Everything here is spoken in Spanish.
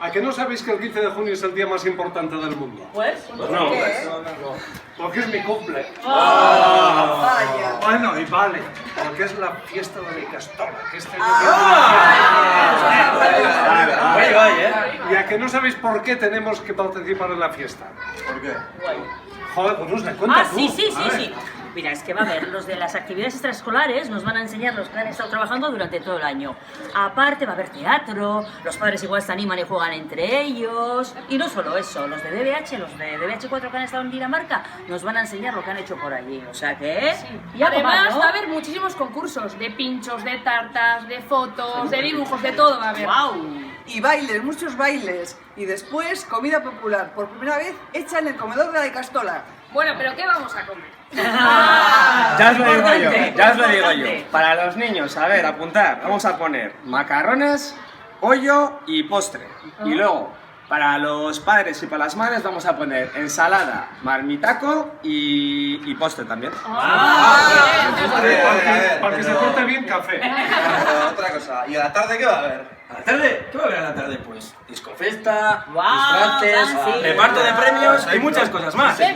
¿A que no sabéis que el 15 de junio es el día más importante del mundo? Pues, No, ¿Qué? porque es mi cumple. Vaya. Bueno, y vale, porque es la fiesta de la Castola, que este año ¿Y a que no sabéis por qué tenemos que participar en la fiesta? ¿Por qué? Joder, pues no sé, cuenta tú. sí. Mira, es que va a haber los de las actividades extraescolares, nos van a enseñar los que han estado trabajando durante todo el año. Aparte va a haber teatro, los padres igual se animan y juegan entre ellos. Y no solo eso, los de DBH, los de DBH4 que han estado en Dinamarca, nos van a enseñar lo que han hecho por allí. O sea que... Y además va a haber muchísimos concursos de pinchos, de tartas, de fotos, de dibujos, de todo va a haber. ¡Wow! Y bailes, muchos bailes. Y después, comida popular. Por primera vez, hecha en el comedor de la Castola. Bueno, pero ¿qué vamos a comer? Ya os lo digo yo, Importante, ya os lo digo yo. importante. Para los niños, a ver, apuntar. Vamos a poner macarrones, pollo y postre. Y luego, para los padres y para las madres, vamos a poner ensalada, marmitaco y postre también. Para que se porte bien café. Pero otra cosa, ¿y a la tarde qué va a haber? ¿A la tarde? ¿Qué va a haber a la tarde? Pues discofesta, Guau, disfraces, sí. reparto de premios y muchas cosas más. ¡Bien!